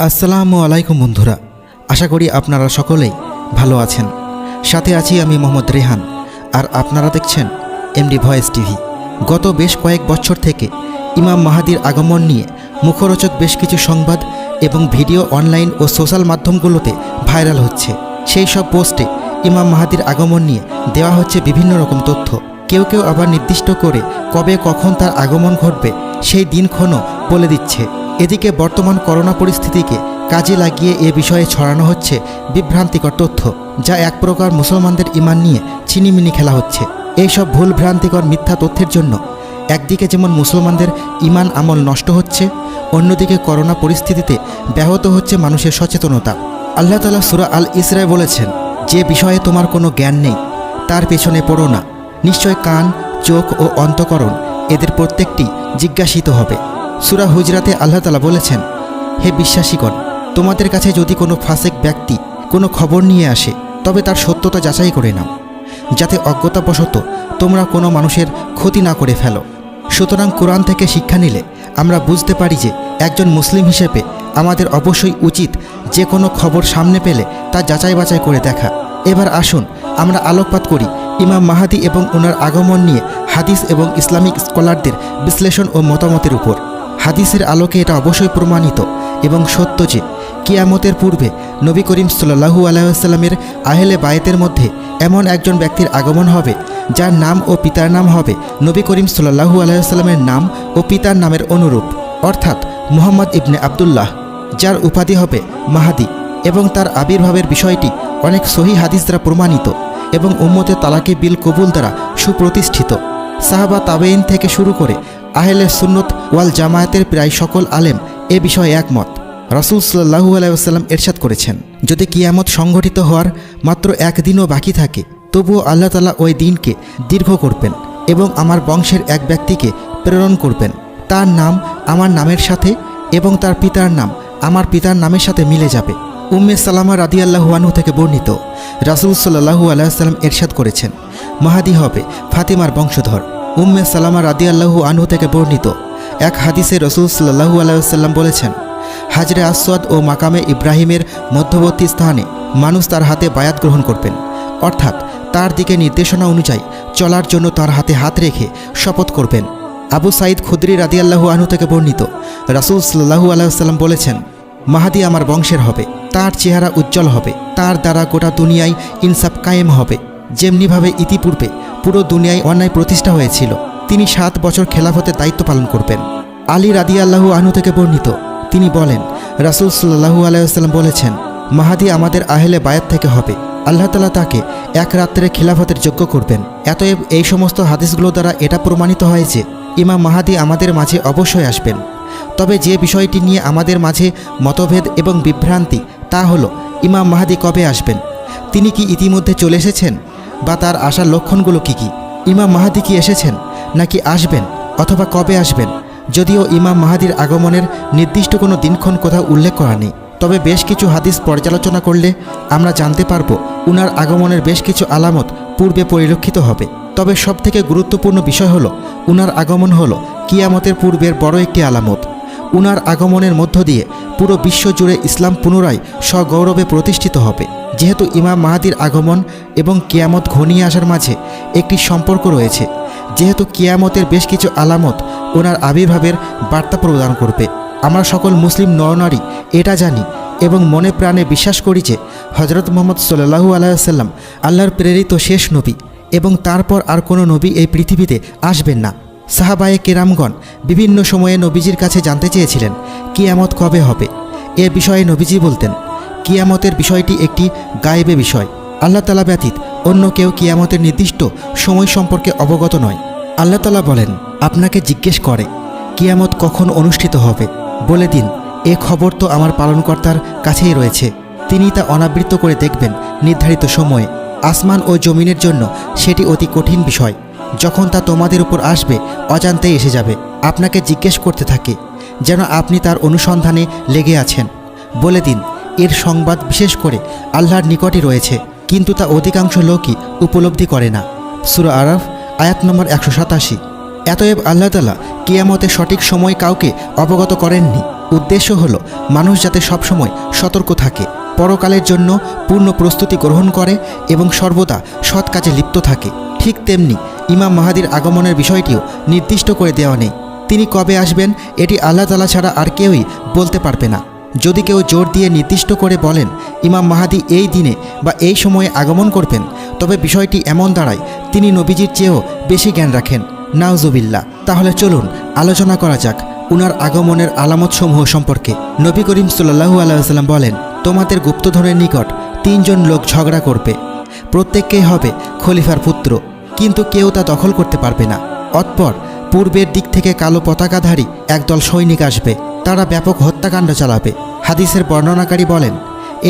আসসালামু আলাইকুম বন্ধুরা, আশা করি আপনারা সকলেই ভালো আছেন। সাথে আছি আমি মোহাম্মদ রেহান, আর আপনারা দেখছেন এমডি ভয়েস টিভি। গত বেশ কয়েক বছর থেকে ইমাম মাহাদির আগমন নিয়ে মুখরোচক বেশ কিছু সংবাদ এবং ভিডিও অনলাইন ও সোশ্যাল মাধ্যমগুলোতে ভাইরাল হচ্ছে। সেই সব পোস্টে ইমাম মাহাদির আগমন নিয়ে দেওয়া হচ্ছে বিভিন্ন রকম তথ্য। কেউ কেউ আবার নির্দিষ্ট করে কবে কখন তার আগমন ঘটবে সেই দিনক্ষণও বলে দিচ্ছে। এদিকে বর্তমান করোনা পরিস্থিতিকে কাজে লাগিয়ে এ বিষয়ে ছড়ানো হচ্ছে বিভ্রান্তিকর তথ্য, যা এক প্রকার মুসলমানদের ঈমান নিয়ে ছিনিমিনি খেলা হচ্ছে। এইসব ভুল ভ্রান্তিকর মিথ্যা তথ্যের জন্য একদিকে যেমন মুসলমানদের ঈমান আমল নষ্ট হচ্ছে, অন্যদিকে করোনা পরিস্থিতিতে ব্যাহত হচ্ছে মানুষের সচেতনতা। আল্লাহ তাআলা সূরা আল ইসরায় বলেছেন, যে বিষয়ে তোমার কোনো জ্ঞান নেই তার পেছনে পড়ো না, নিশ্চয় কান, চোখ ও অন্তঃকরণ এদের প্রত্যেকটি জিজ্ঞাসিত হবে। সূরা হুজরাতে আল্লাহ তাআলা বলেছেন, হে বিশ্বাসীগণ, তোমাদের কাছে যদি কোনো ফাসেক ব্যক্তি কোনো খবর নিয়ে আসে তবে তার সত্যতা যাচাই করে নাও, যাতে অজ্ঞতাবশত তোমরা কোনো মানুষের ক্ষতি না করে ফেলো। সুতরাং কোরআন থেকে শিক্ষা নিলে আমরা বুঝতে পারি যে একজন মুসলিম হিসেবে আমাদের অবশ্যই উচিত যে কোনো খবর সামনে পেলে তা যাচাই বাছাই করে দেখা। এবার আসুন আমরা আলোকপাত করি ইমাম মাহাদি এবং ওনার আগমন নিয়ে হাদিস এবং ইসলামিক স্কলারদের বিশ্লেষণ ও মতামতের উপর। হাদিসের আলোকে এটা অবশ্যই প্রমাণিত এবং সত্য যে কিয়ামতের পূর্বে নবী করিম সাল্লাল্লাহু আলাইহি ওয়াসাল্লামের আহলে বায়েতের মধ্যে এমন একজন ব্যক্তির আগমন হবে যার নাম ও পিতার নাম হবে নবী করিম সাল্লাল্লাহু আলাইহি ওয়াসাল্লামের নাম ও পিতার নামের অনুরূপ, অর্থাৎ মুহাম্মদ ইবনে আবদুল্লাহ, যার উপাধি হবে মাহাদি। এবং তার আবির্ভাবের বিষয়টি অনেক সহিহ হাদিস দ্বারা প্রমাণিত এবং উম্মতে তালাকে বিল কবুল দ্বারা সুপ্রতিষ্ঠিত। সাহাবা তাবেইন থেকে শুরু করে আহলে সুন্নত ওয়াল জামায়াতের প্রায় সকল আলেম এ বিষয়ে একমত। রাসূল সাল্লাল্লাহু আলাইহি ওয়াসাল্লাম ইরশাদ করেছেন, যদি কিয়ামত সংঘটিত হওয়ার মাত্র একদিনও বাকি থাকে তবুও আল্লাহ তাআলা ওই দিনকে দীর্ঘ করবেন এবং আমার বংশের এক ব্যক্তিকে প্রেরণ করবেন, তার নাম আমার নামের সাথে এবং তার পিতার নাম আমার পিতার নামের সাথে মিলে যাবে। উম্মে সালামা রাদিয়াল্লাহু আনহু থেকে বর্ণিত, রাসূল সাল্লাল্লাহু আলাইহি ওয়াসাল্লাম ইরশাদ করেছেন, মাহাদি হবে ফাতিমার বংশধর। উম্মে সালামা রাদিয়াল্লাহু আনহু থেকে বর্ণিত এক হাদিসে রাসূল সাল্লাল্লাহু আলাইহি ওয়াসাল্লাম বলেছেন, হাজরে আসওয়াদ ও মাকামে ইব্রাহিমের মধ্যবর্তী স্থানে মানুষ তার হাতে বায়াত গ্রহণ করবেন, অর্থাৎ তার দিকে নির্দেশনা অনুযায়ী চলার জন্য তার হাতে হাত রেখে শপথ করবেন। আবু সাঈদ খুদরি রাদিয়াল্লাহু আনহু থেকে বর্ণিত, রাসূল সাল্লাল্লাহু আলাইহি ওয়াসাল্লাম বলেছেন, মাহাদি আমার বংশের হবে, তার চেহারা উজ্জ্বল হবে, তার দ্বারা গোটা দুনিয়ায় ইনসাফ কায়েম হবে, যেমনিভাবে ইতিপূর্বে পুরো দুনিয়ায় অন্যায় প্রতিষ্ঠা হয়েছিল। তিনি 7 বছর খেলাফতের দায়িত্ব পালন করবেন। আলী রাদিয়াল্লাহু আনহু থেকে বর্ণিত, তিনি বলেন, রাসূল সাল্লাল্লাহু আলাইহি ওয়াসাল্লাম বলেছেন, মাহাদি আমাদের আহলে বায়াত থেকে হবে, আল্লাহ তাআলা তাকে এক রাত্রে খিলাফতের যোগ্য করবেন। এতএব এই সমস্ত হাদিসগুলো দ্বারা এটা প্রমাণিত হয় যে ইমাম মাহাদি আমাদের মাঝে অবশ্যই আসবেন। তবে যে বিষয়টি নিয়ে আমাদের মাঝে মতভেদ এবং বিভ্রান্তি তা হলো ইমাম মাহাদি কবে আসবেন, তিনি কি ইতিমধ্যে চলে এসেছেন, বা তার আসার লক্ষণগুলো কি কি? ইমাম মাহাদি কি এসেছেন নাকি আসবেন, অথবা কবে আসবেন? যদিও ইমাম মাহাদির আগমনের নির্দিষ্ট কোনো দিনক্ষণ কোথাও উল্লেখ করা নেই, তবে বেশ কিছু হাদিস পর্যালোচনা করলে আমরা জানতে পারব উনার আগমনের বেশ কিছু আলামত পূর্বে পরিলক্ষিত হবে। তবে সবথেকে গুরুত্বপূর্ণ বিষয় হলো উনার আগমন হলো কিয়ামতের পূর্বের বড় একটি আলামত। উনার আগমনের মধ্য দিয়ে পুরো বিশ্ব জুড়ে ইসলাম পুনরায় সগৌরবে প্রতিষ্ঠিত হবে। যেহেতু ইমাম মাহাদির আগমন এবং কিয়ামত ঘনিয়ে আসার মাঝে একটি সম্পর্ক রয়েছে, যেহেতু কিয়ামতের বেশ কিছু আলামত ওনার আবির্ভাবের বার্তা প্রদান করবে। আমরা সকল মুসলিম নরনারী এটা জানি এবং মনে প্রাণে বিশ্বাস করি যে হযরত মুহাম্মদ সাল্লাল্লাহু আলাইহি ওয়াসাল্লাম আল্লাহর প্রেরিত শেষ নবী এবং তারপর আর কোনো নবী এই পৃথিবীতে আসবেন না। সাহাবায়ে কেরামগণ বিভিন্ন সময়ে নবীজির কাছে জানতে চেয়েছিলেন কিয়ামত কবে হবে। এ বিষয়ে নবীজি বলতেন, কিয়ামতের বিষয়টি একটি গায়েবে বিষয়, আল্লাহ তাআলা ব্যতীত অন্য কেউ কিয়ামতের নির্দিষ্ট সময় সম্পর্কে অবগত নয়। আল্লাহ তাআলা বলেন, আপনাকে জিজ্ঞেস করে কিয়ামত কখন অনুষ্ঠিত হবে, বলে দিন এ খবর তো আমার পালনকর্তার কাছেই রয়েছে, তিনি তা অনাবৃত করে দেখবেন নির্ধারিত সময়ে। আসমান ও জমিনের জন্য সেটি অতি কঠিন বিষয়, যখন তা তোমাদের উপর আসবে অজান্তেই এসে যাবে, আপনাকে জিজ্ঞেস করতে থাকে যেন আপনি তার অনুসন্ধানে লেগে আছেন। বলে দিন এর সংবাদ বিশেষ করে আল্লাহর নিকটই রয়েছে, কিন্তু তা অধিকাংশ লোকই উপলব্ধি করে না। সূরা আরাফ আয়াত নম্বর 187। এতএব আল্লাহ তাআলা কিয়ামতের সঠিক সময় কাউকে অবগত করেননি। উদ্দেশ্য হলো মানুষ যাতে সবসময় সতর্ক থাকে, পরকালের জন্য পূর্ণ প্রস্তুতি গ্রহণ করে এবং সর্বদা সৎ কাজে লিপ্ত থাকে। ঠিক তেমনি ইমাম মাহাদির আগমনের বিষয়টিও নির্দিষ্ট করে দেওয়া নেই। তিনি কবে আসবেন এটি আল্লাহ তাআলা ছাড়া আর কেউই বলতে পারবে না। যদি কেউ জোর দিয়ে নির্দিষ্ট করে বলেন ইমাম মাহাদি এই দিনে বা এই সময়ে আগমন করবেন, তবে বিষয়টি এমন দাঁড়ায় তিনি নবীজির চেয়েও বেশি জ্ঞান রাখেন। নাউজুবিল্লাহ। তাহলে চলুন আলোচনা করা যাক উনার আগমনের আলামতসমূহ সম্পর্কে। নবী করিম সাল্লাল্লাহু আলাইহি ওয়াসাল্লাম বলেন, তোমাদের গুপ্তধনের নিকট 3 জন লোক ঝগড়া করবে, প্রত্যেককেই হবে খলিফার পুত্র, কিন্তু কেউ তা দখল করতে পারবে না। অতঃপর পূর্বের দিক থেকে কালো পতাকাধারী একদল সৈনিক আসবে, তারা ব্যাপক হত্যাকাণ্ড চালাবে। হাদিসের বর্ণনাকারী বলেন,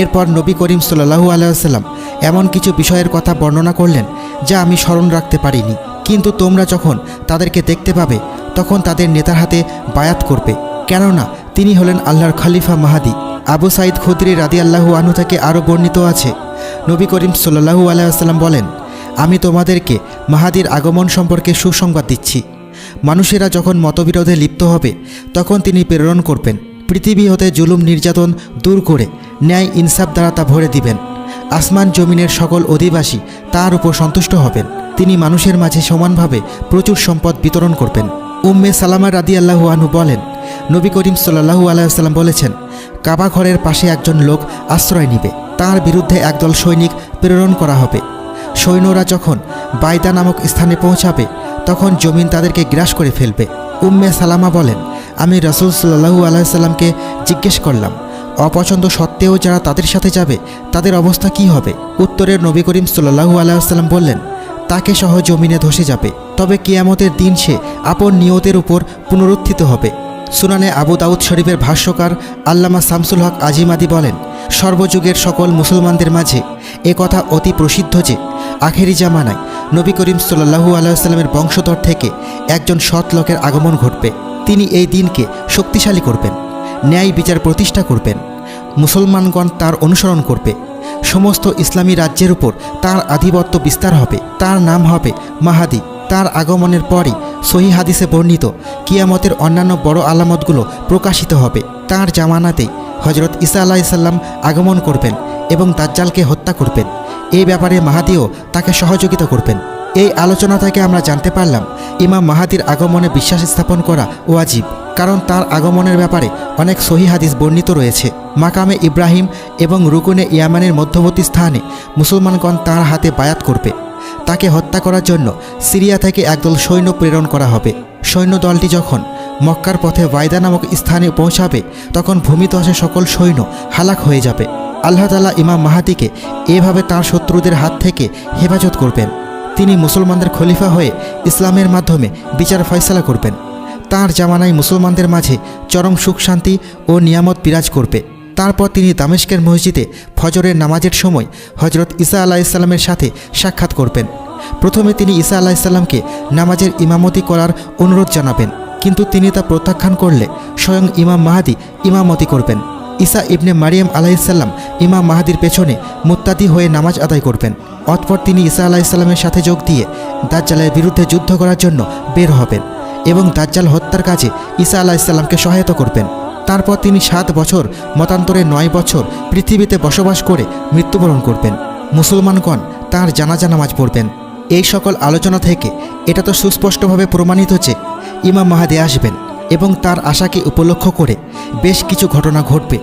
এরপর নবী করিম সাল্লাল্লাহু আলাইহি ওয়াসাল্লাম এমন কিছু বিষয়ের কথা বর্ণনা করলেন যা আমি স্মরণ রাখতে পারিনি, কিন্তু তোমরা যখন তাদেরকে দেখতে পাবে তখন তাদের নেতার হাতে বায়াত করবে, কেননা তিনি হলেন আল্লাহর খলিফা মাহাদি। আবু সাঈদ খুদরি রাদিয়াল্লাহু আনহু থেকে আরও বর্ণিত আছে, নবী করিম সাল্লাল্লাহু আলাইহি ওয়াসাল্লাম বলেন, আমি তোমাদেরকে মাহাদির আগমন সম্পর্কে সুসংবাদ দিচ্ছি। মানুষেরা যখন মতবিরোধে লিপ্ত হবে তখন তিনি প্রেরণ করবেন, পৃথিবী হতে জুলুম নির্যাতন দূর করে ন্যায় ইনসাফ দ্বারা তা ভরে দিবেন। আসমান জমিনের সকল অধিবাসী তার উপর সন্তুষ্ট হবেন। তিনি মানুষের মাঝে সমানভাবে প্রচুর সম্পদ বিতরণ করবেন। উম্মে সালামা রাদিয়াল্লাহু আনহু বলেন, নবী করিম সাল্লাল্লাহু আলাইহি ওয়াসাল্লাম বলেছেন, কাবা ঘরের পাশে একজন লোক আশ্রয় নিবে, তার বিরুদ্ধে একদল সৈনিক প্রেরণ করা হবে। সৈন্যরা যখন বাইদা নামক স্থানে পৌঁছাবে তখন জমিন তাদেরকে গ্রাস করে ফেলবে। উম্মে সালামা বলেন, আমি রাসূল সাল্লাল্লাহু আলাইহি ওয়াসাল্লামকে জিজ্ঞেস করলাম, অপছন্দ সত্ত্বেও যারা তাদের সাথে যাবে তাদের অবস্থা কি হবে? উত্তরের নবী করিম সাল্লাল্লাহু আলাইহি ওয়াসাল্লাম বললেন, তাকে সহ জমিনে ধসে যাবে, তবে কিয়ামতের দিন সে আপন নিয়তের উপর পুনরুত্থিত হবে। সুনানে আবু দাউদ শরীফের ভাষ্যকার আল্লামা শামসুল হক আজিমাদি বলেন, সর্বযুগের সকল মুসলমানদের মাঝে এ কথা অতি প্রসিদ্ধ যে আখেরি জামানায় নবী করিম সাল্লাল্লাহু আলাইহি ওয়াসাল্লামের বংশধর থেকে একজন সৎ লোকের আগমন ঘটবে। তিনি এই দিনকে শক্তিশালী করবেন, ন্যায় বিচার প্রতিষ্ঠা করবেন, মুসলমানগণ তার অনুসরণ করবে, সমস্ত ইসলামী রাজ্যের উপর তার আধিপত্য বিস্তার হবে। তার নাম হবে মাহাদি। তার আগমনের পরই সহিহ হাদিসে বর্ণিত কিয়ামতের অন্যান্য বড় আলামতগুলো প্রকাশিত হবে। তার জামানাতেই হযরত ঈসা আলাইহিস সালাম আগমন করবেন এবং দাজ্জালকে হত্যা করবেন। এই ব্যাপারে মাহাদিও তাকে সহযোগিতা করবেন। এই আলোচনা থেকে আমরা জানতে পারলাম ইমাম মাহাদির আগমনে বিশ্বাস স্থাপন করা ওয়াজিব, কারণ তার আগমনের ব্যাপারে অনেক সহিহ হাদিস বর্ণিত রয়েছে। মাকামে ইব্রাহিম এবং রুকুনে ইয়ামানের মধ্যবর্তী স্থানে মুসলমানগণ তার হাতে বায়াত করবে। তাকে হত্যা করার জন্য সিরিয়া থেকে একদল সৈন্য প্রেরণ করা হবে। সৈন্য দলটি যখন মক্কার পথে ওয়াইদা নামক স্থানে পৌঁছাবে তখন ভূমিধসে সকল সৈন্য হালাক হয়ে যাবে। আল্লাহ তাআলা ইমাম মাহাদিকে এভাবে তার শত্রুদের হাত থেকে হেফাজত করবেন। তিনি মুসলমানদের খলিফা হয়ে ইসলামের মাধ্যমে বিচার ফয়সালা করবেন। তার জামানায় মুসলমানদের মাঝে চরম সুখ শান্তি ও নিয়ামত বিরাজ করবে। তারপর তিনি দামেস্কের মসজিদে ফজরের নামাজের সময় হযরত ঈসা আলাইহিস সালামের সাথে সাক্ষাৎ করবেন। প্রথমে তিনি ঈসা আলাইহিস সালামকে নামাজের ইমামতি করার অনুরোধ জানাবেন, কিন্তু তিনি তা প্রত্যাখ্যান করলে স্বয়ং ইমাম মাহাদি ইমামতি করবেন। ঈসা ইবনে মারিয়াম আলাইহিস সালাম ইমাম মাহাদির পেছনে মুত্তাদি হয়ে নামাজ আদায় করবেন। অতঃপর তিনি ঈসা আলাইহিস সালামের সাথে যোগ দিয়ে দাজ্জালের বিরুদ্ধে যুদ্ধ করার জন্য বের হবেন এবং দাজ্জাল হত্যার কাজে ঈসা আলাইহিস সালামকে সহায়তা করবেন। তারপর তিনি 7 বছর মতান্তরে 9 বছর পৃথিবীতে বসবাস করে মৃত্যুবরণ করবেন। মুসলমানগণ তাঁর জানাজা নামাজ পড়বেন। এই সকল আলোচনা থেকে এটা তো সুস্পষ্টভাবে প্রমাণিত যে ইমাম মাহাদি আসবেন এবং তার আশাকে উপলক্ষ করে বেশ কিছু ঘটনা ঘটবে,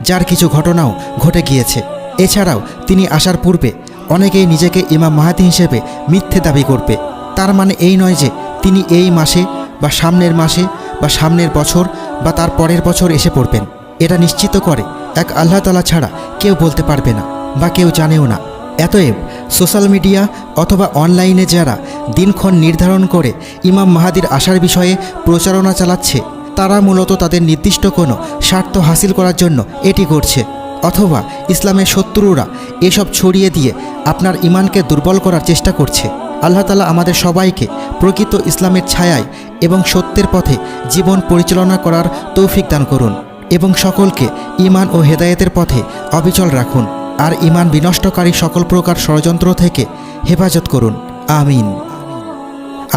যার কিছু ঘটনাও ঘটে গিয়েছে। এছাড়াও তিনি আসার পূর্বে অনেকেই নিজেকে ইমাম মাহাদি হিসেবে মিথ্যে দাবি করবে। তার মানে এই নয় যে তিনি এই মাসে বা সামনের মাসে বা সামনের বছর বা তার পরের বছর এসে পড়বেন। এটা নিশ্চিত করে এক আল্লাহ তাআলা ছাড়া কেউ বলতে পারবে না বা কেউ জানেও না। অতএব সোশ্যাল মিডিয়া অথবা অনলাইনে যারা দিনক্ষণ নির্ধারণ করে ইমাম মাহাদির আসার বিষয়ে প্রচারণা চালাচ্ছে, তারা মূলত তাদের নির্দিষ্ট কোনো স্বার্থ হাসিল করার জন্য এটি করছে, অথবা ইসলামের শত্রুরা এসব ছড়িয়ে দিয়ে আপনার ঈমানকে দুর্বল করার চেষ্টা করছে। আল্লাহ তাআলা আমাদের সবাইকে প্রকৃত ইসলামের ছায়ায় এবং সত্যের পথে জীবন পরিচালনা করার তৌফিক দান করুন এবং সকলকে ঈমান ও হেদায়েতের পথে অবিচল রাখুন, আর ঈমান বিনষ্টকারী সকল প্রকার ষড়যন্ত্র থেকে হেফাজত করুন। আমিন।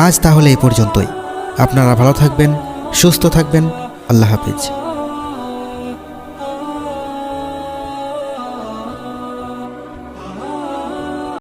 আজ তাহলে এই পর্যন্তই। আপনারা ভালো থাকবেন, সুস্থ থাকবেন। আল্লাহ হাফেজ।